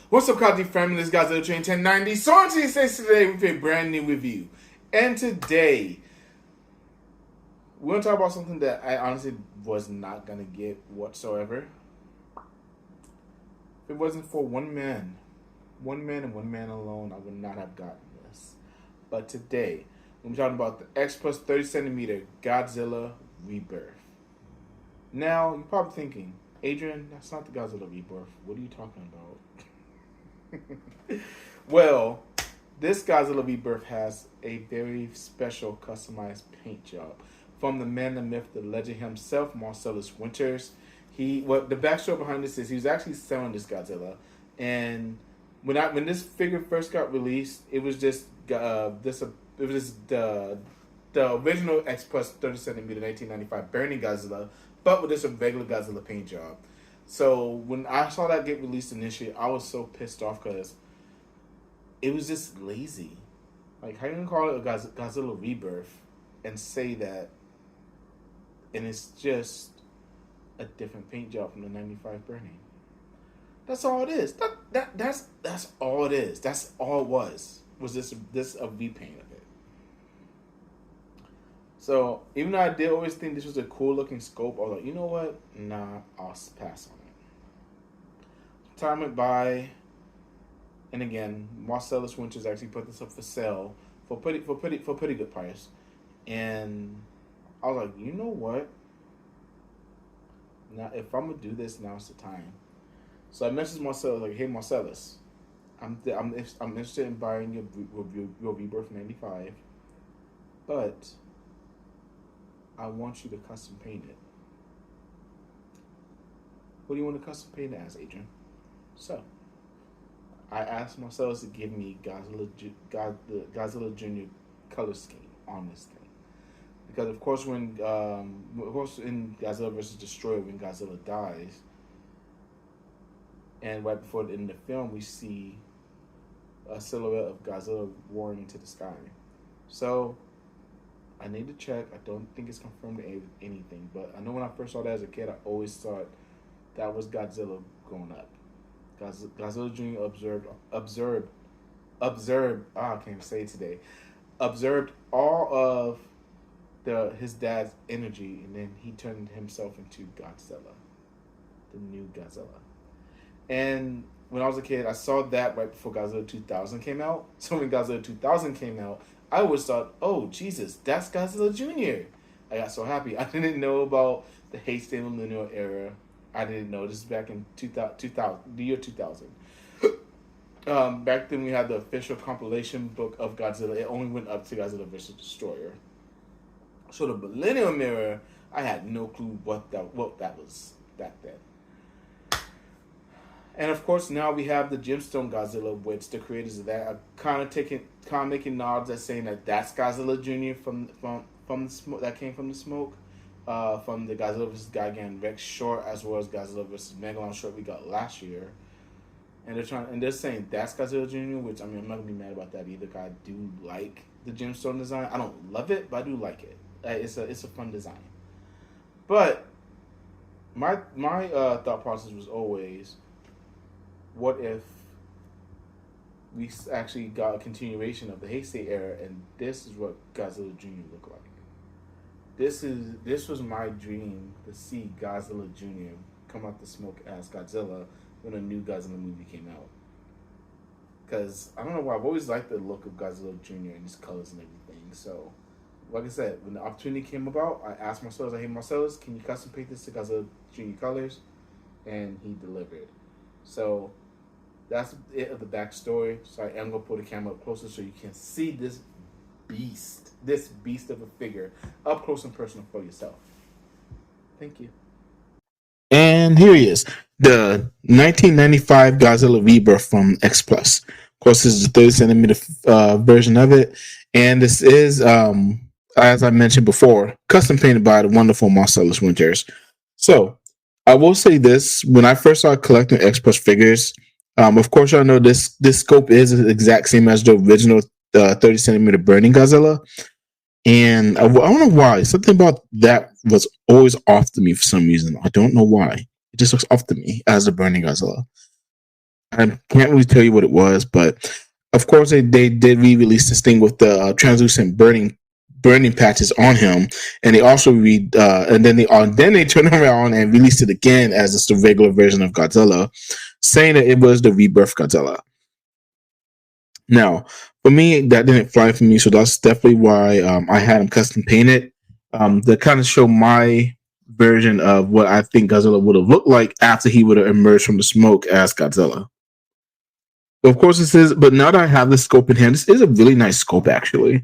What's up, Kaji family? This is Godzilla Train 1090. So on to you says today with a brand new review. And today, we're going to talk about something that I honestly was not going to get whatsoever. If it wasn't for one man and one man alone, I would not have gotten this. But today, we're talking about the X plus 30 centimeter Godzilla Rebirth. Now, you're probably thinking, Adrian, that's not the Godzilla Rebirth. What are you talking about? Well, this Godzilla Rebirth has a very special customized paint job from the man, the myth, the legend himself, Marcellus Winters. The backstory behind this is he was actually selling this Godzilla, and when this figure first got released, it was just the original X plus 30 centimeter 1995 Burning Godzilla, but with just a regular Godzilla paint job. So when I saw that get released initially, I was so pissed off because it was just lazy. Like, how you gonna call it a Godzilla Rebirth and say that, and it's just a different paint job from the '95 Burning. That's all it is. That's all it is. That's all it was. Was this a repaint of it? So even though I did always think this was a cool looking scope, I was like, you know what? Nah, I'll pass on it. Time went by, and again, Marcellus Winters actually put this up for sale for pretty good price, and I was like, you know what? Now, if I'm gonna do this, now's the time. So I messaged Marcellus like, hey Marcellus, I'm interested in buying your Rebirth '95, but I want you to custom paint it. What do you want to custom paint it as, Adrian? So I asked Marcellus to give me Godzilla Jr. color scheme on this thing. Because of course in Godzilla vs. Destroyer, when Godzilla dies, and right before the end of the film, we see a silhouette of Godzilla roaring into the sky. So I need to check. I don't think it's confirmed anything, but I know when I first saw that as a kid, I always thought that was Godzilla growing up. Godzilla Jr. observed. I can't even say it today. Observed all of his dad's energy, and then he turned himself into Godzilla, the new Godzilla. And when I was a kid, I saw that right before Godzilla 2000 came out. So when Godzilla 2000 came out, I always thought, oh, Jesus, that's Godzilla Jr. I got so happy. I didn't know about the Hasty Millennial era. I didn't know. This is back in 2000, the year 2000. Back then, we had the official compilation book of Godzilla. It only went up to Godzilla vs. Destroyer. So the Millennium era, I had no clue what that was back then. And of course, now we have the Gemstone Godzilla, which the creators of that are kind of making nods at saying that that's Godzilla Jr. from the smoke that came from the smoke, from the Godzilla vs. Gigan Rex short, as well as Godzilla vs. Megalon short we got last year. And they're saying that's Godzilla Jr., which, I mean, I'm not gonna be mad about that either. Cause I do like the Gemstone design. I don't love it, but I do like it. It's a fun design. But my thought process was always, what if we actually got a continuation of the Heisei era, and this is what Godzilla Jr. looked like? This was my dream, to see Godzilla Jr. come out the smoke as Godzilla when a new Godzilla movie came out. Because I don't know why, I've always liked the look of Godzilla Jr. and his colors and everything. So, like I said, when the opportunity came about, I asked Marcellus, hey Marcellus, can you custom paint this to Godzilla Jr. colors? And he delivered. So that's it of the backstory. So I am gonna put the camera up closer so you can see this beast of a figure up close and personal for yourself. Thank you. And here he is, the 1995 Godzilla Rebirth from X Plus. Of course, this is the 30 centimeter version of it, and this is, as I mentioned before, custom painted by the wonderful Marcellus Winters. So I will say this: when I first started collecting X Plus figures, of course, y'all know this scope is the exact same as the original 30 centimeter Burning Godzilla. And I don't know why. Something about that was always off to me for some reason. I don't know why. It just looks off to me as the Burning Godzilla. I can't really tell you what it was, but of course they did re-release this thing with the translucent burning patches on him, and they also then they turned around and released it again as just a regular version of Godzilla, saying that it was the rebirth Godzilla. Now, for me, that didn't fly for me, so that's definitely why I had him custom painted to kind of show my version of what I think Godzilla would have looked like after he would have emerged from the smoke as Godzilla. Of course, this is, but now that I have the scope in hand, this is a really nice scope, actually.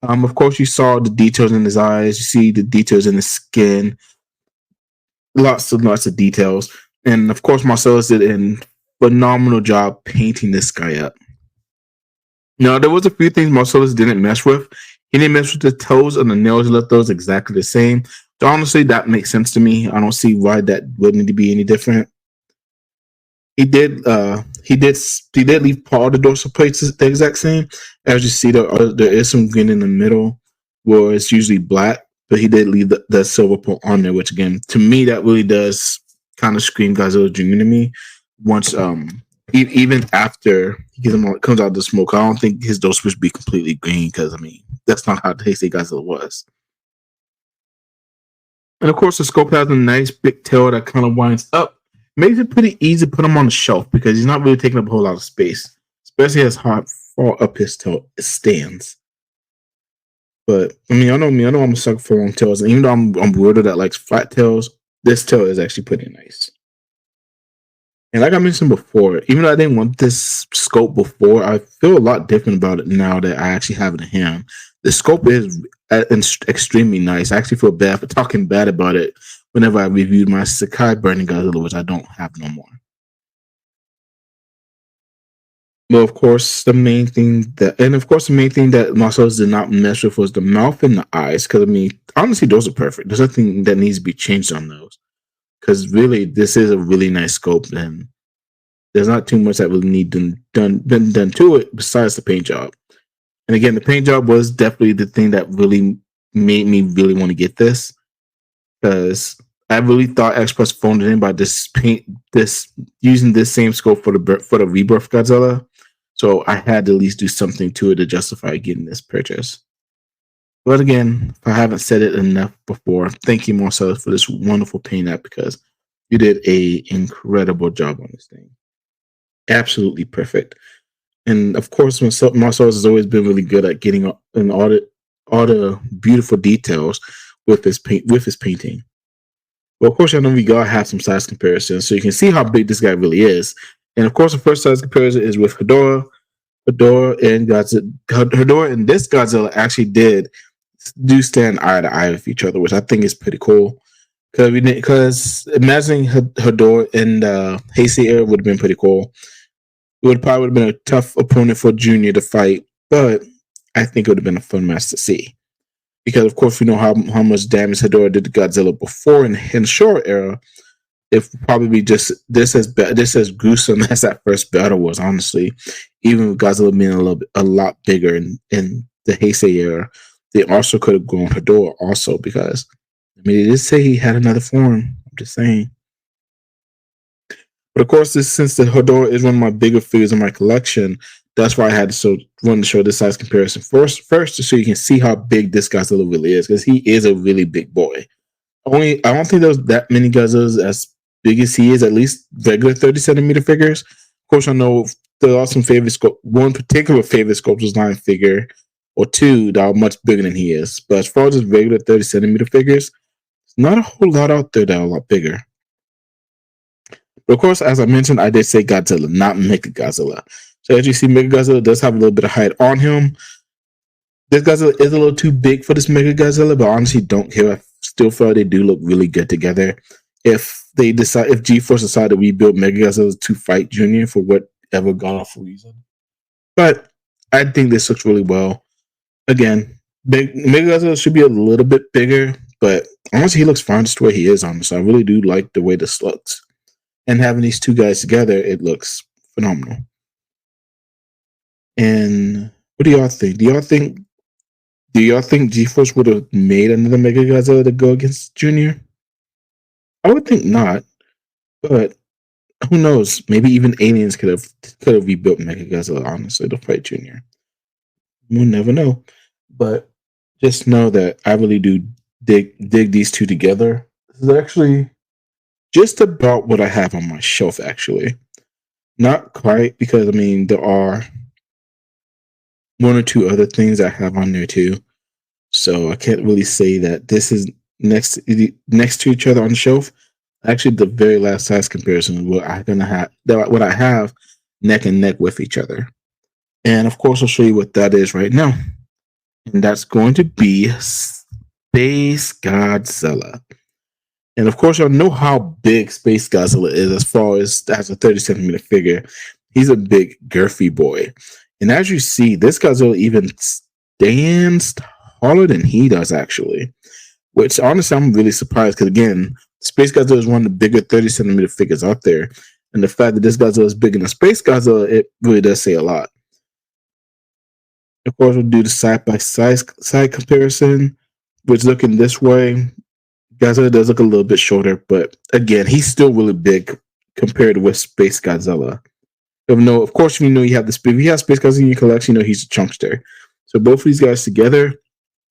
Of course, you saw the details in his eyes, you see the details in his skin, lots of details. And of course, Marcellus did a phenomenal job painting this guy up. Now, there was a few things Marcellus didn't mess with. He didn't mess with the toes and the nails. He left those exactly the same. So honestly, that makes sense to me. I don't see why that would need to be any different. He did leave part of the dorsal plates the exact same. As you see, there is some green in the middle where it's usually black, but he did leave the silver part on there, which again, to me, that really does kind of scream Godzilla Jr. to me. Once even after comes out of the smoke, I don't think his dorsal would be completely green because I mean that's not how Heisei Godzilla was. And of course, the scope has a nice big tail that kind of winds up. Makes it pretty easy to put him on the shelf because he's not really taking up a whole lot of space, especially as far up his tail stands. But I mean, I know me. I know I'm a sucker for long tails, and even though I'm weirdo that likes flat tails, this tail is actually pretty nice. And like I mentioned before, even though I didn't want this scope before, I feel a lot different about it now that I actually have it in hand. The scope is extremely nice. I actually feel bad for talking bad about it whenever I reviewed my Sakai Burning Godzilla, which I don't have no more. Well, of course, the main thing that Marcellus did not mess with was the mouth and the eyes. Because I mean, honestly, those are perfect. There's nothing that needs to be changed on those. Because really, this is a really nice scope, and there's not too much that would need been done to it besides the paint job. And again, the paint job was definitely the thing that really made me really want to get this because I really thought Express phoned it in by using this same scope for the rebirth Godzilla. So I had to at least do something to it to justify getting this purchase. But again, if I haven't said it enough before, thank you, Marcellus, for this wonderful paint app because you did a incredible job on this thing. Absolutely perfect. And of course, Marcellus has always been really good at getting all the beautiful details with his painting. Well, of course, I know we gotta have some size comparisons, so you can see how big this guy really is. And of course, the first size comparison is with Hedorah. Hedorah and this Godzilla actually do stand eye to eye with each other, which I think is pretty cool. Because imagining Hedorah in the Heisei era would have been pretty cool. It would have been a tough opponent for Junior to fight, but I think it would have been a fun match to see. Because of course we know how much damage Hedorah did to Godzilla before in the Showa era. It would probably be just this as gruesome as that first battle was, honestly. Even with Godzilla being a lot bigger in the Heisei era, they also could have gone Hedorah also because I mean they did say he had another form. I'm just saying. But of course, since the Hedorah is one of my bigger figures in my collection, that's why I had to want to show this size comparison first, so you can see how big this Godzilla really is, because he is a really big boy. I don't think there's that many Godzillas as big as he is, at least regular 30 centimeter figures. Of course, I know there are some one particular favorite Sculptor's Line figure, or two that are much bigger than he is. But as far as just regular 30 centimeter figures, there's not a whole lot out there that are a lot bigger. But of course, as I mentioned, I did say Godzilla, not Mega Godzilla. So as you see, Mega Godzilla does have a little bit of height on him. This Godzilla is a little too big for this Mega Godzilla, but honestly, don't care. I still feel they do look really good together. If G-Force decide to rebuild Mega Godzilla to fight Junior for whatever god awful reason, but I think this looks really well. Again, Mega Godzilla should be a little bit bigger, but honestly, he looks fine just the way he is. Honestly, I really do like the way this looks. And having these two guys together, it looks phenomenal. And what do y'all think? Do y'all think G-Force would have made another Mega Godzilla to go against Junior? I would think not, but Who knows? Maybe even aliens could have rebuilt Mechagodzilla, honestly, to fight Junior. We'll never know. But just know that I really do dig these two together. This is actually just about what I have on my shelf, actually. Not quite, because I mean there are one or two other things I have on there too. So I can't really say that this is next to each other on the shelf. Actually, the very last size comparison is what I have neck and neck with each other. And of course, I'll show you what that is right now. And that's going to be Space Godzilla. And of course, I know how big Space Godzilla is as far as a 30 centimeter figure. He's a big, girthy boy. And as you see, this Godzilla even stands taller than he does, actually. Which, honestly, I'm really surprised because, again, Space Godzilla is one of the bigger 30 centimeter figures out there. And the fact that this Godzilla is bigger than Space Godzilla, it really does say a lot. Of course, we'll do the side comparison, which looking this way, Godzilla does look a little bit shorter, but again, he's still really big compared with Space Godzilla. No, of course, you know you have if you have Space Godzilla in your collection, you know he's a chunkster. So both of these guys together,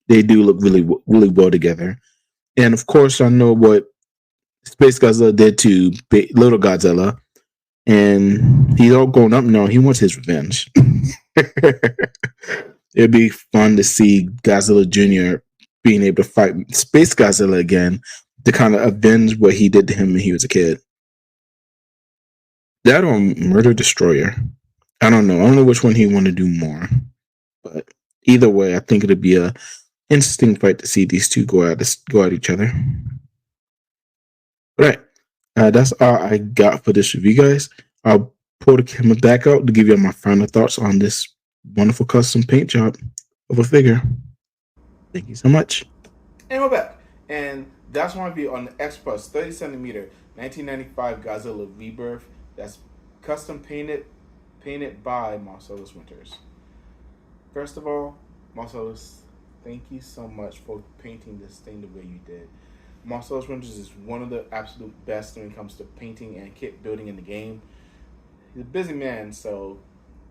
they do look really well together. And of course, I know what Space Godzilla did to Little Godzilla, and he's all grown up now. He wants his revenge. It'd be fun to see Godzilla Jr. being able to fight Space Godzilla again to kind of avenge what he did to him when he was a kid. That or Murder Destroyer. I don't know. I don't know which one he want to do more. But either way, I think it'd be a interesting fight to see these two go at each other. All right. That's all I got for this review, guys. I'll pull the camera back out to give you my final thoughts on this wonderful custom paint job of a figure. Thank you so much. And we're back. And that's my review on the X Plus 30 centimeter 1995 Godzilla Rebirth. That's custom painted by Marcellus Winters. First of all, Marcellus, thank you so much for painting this thing the way you did. Marcellus Winters is one of the absolute best when it comes to painting and kit building in the game. He's a busy man, so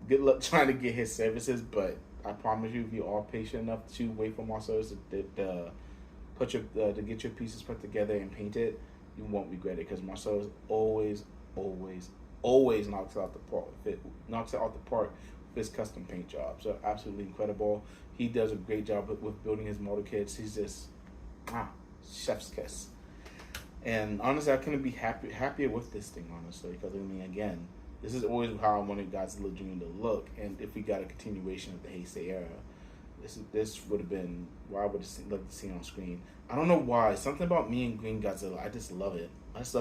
good luck trying to get his services. But I promise you, if you are patient enough to wait for Marcellus to get your pieces put together and painted, you won't regret it because Marcellus always knocks it out the park. Knocks it out the park with his custom paint job. So absolutely incredible. He does a great job with building his motor kits. He's just chef's kiss. And honestly, I couldn't be happier with this thing, honestly, because I mean, again, this is always how I wanted Godzilla Jr. to look. And if we got a continuation of the Heisei era, this would have been what I would have loved to see on screen. I don't know why. Something about me and Green Godzilla. I just love it. I just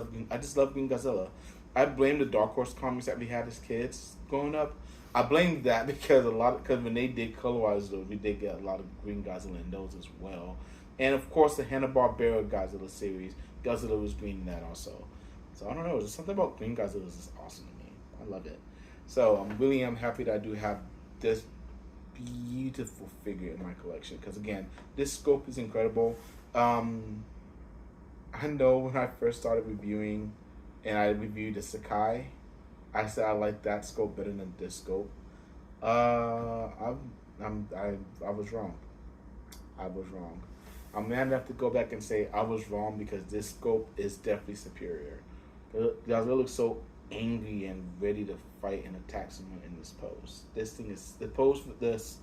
love Green Godzilla. I blame the Dark Horse comics that we had as kids growing up. I blame that because when they did colorize those, we did get a lot of Green Godzilla in those as well. And of course, the Hanna-Barbera Godzilla series, Godzilla was green in that also. So I don't know. There's something about Green Godzilla is just awesome to me. I love it. So I'm really happy that I do have this beautiful figure in my collection because again, this scope is incredible. I know when I first started reviewing, and I reviewed the Sakai, I said I like that scope better than this scope. I was wrong. I was wrong. I'm gonna have to go back and say I was wrong because this scope is definitely superior. Godzilla looks so angry and ready to fight and attack someone in this pose. This thing is the pose for this.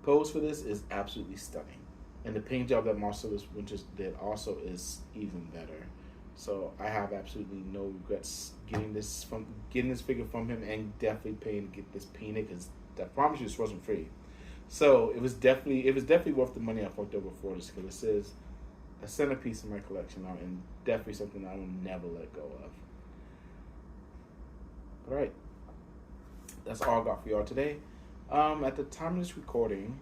Pose for this is absolutely stunning, and the paint job that Marcellus Winters did also is even better. So I have absolutely no regrets getting this figure from him, and definitely paying to get this painted because I promise you this wasn't free. So it was definitely worth the money I forked over for this because this is a centerpiece in my collection now, and definitely something I will never let go of. All right, that's all I got for y'all today. At the time of this recording,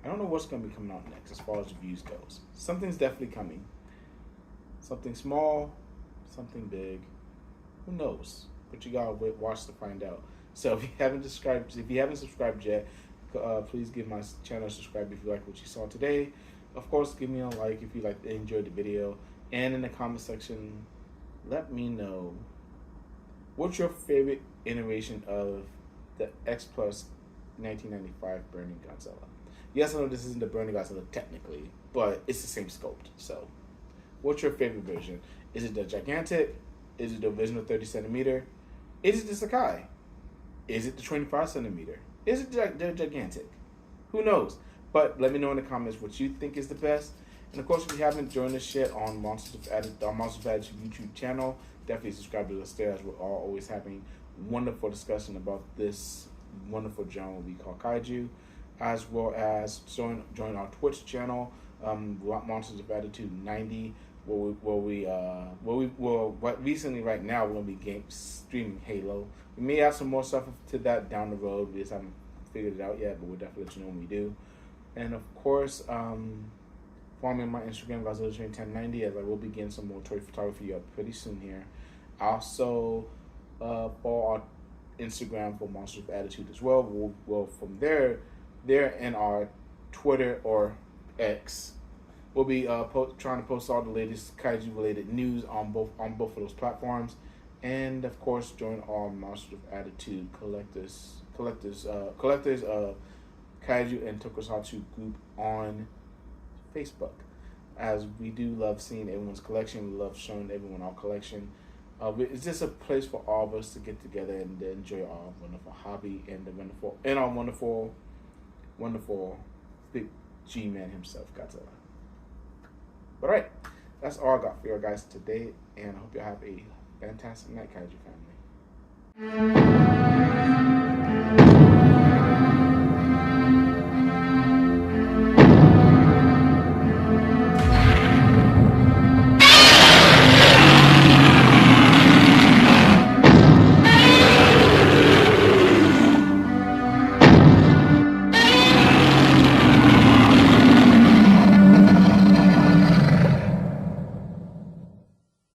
I don't know what's going to be coming out next as far as reviews goes. Something's definitely coming. Something small, something big. Who knows? But you gotta watch to find out. So if you haven't subscribed yet, please give my channel a subscribe if you like what you saw today. Of course, give me a like if you enjoyed the video, and in the comment section, let me know what's your favorite iteration of the X Plus 1995 Burning Godzilla. Yes, I know this isn't the Burning Godzilla technically, but it's the same sculpt. So, what's your favorite version? Is it the gigantic? Is it the original 30 centimeter? Is it the Sakai? Is it the 25 centimeter? Is it the gigantic? Who knows? But let me know in the comments what you think is the best. And of course, if you haven't joined us yet on Monsters of Attitude YouTube channel, definitely subscribe to us there, as we're all always having wonderful discussion about this wonderful genre we call kaiju, as well as join our Twitch channel, Monsters of Attitude 90, recently right now we're gonna be streaming Halo. We may have some more stuff to that down the road. We just haven't figured it out yet, but we'll definitely let you know when we do. And of course, follow me on my Instagram, Godzilla Train 1090, as I will begin some more toy photography up pretty soon here. Also, follow our Instagram for Monsters of Attitude as well. We'll from there and our Twitter or X, we'll be trying to post all the latest kaiju related news on both of those platforms. And of course, join our Monsters of Attitude collectors kaiju and tokusatsu group on Facebook, as we do love seeing everyone's collection. We love showing everyone our collection. It's just a place for all of us to get together and enjoy our wonderful hobby and our wonderful big G-man himself, Godzilla. But all right, that's all I got for you guys today, and I hope you have a fantastic night, kaiju family.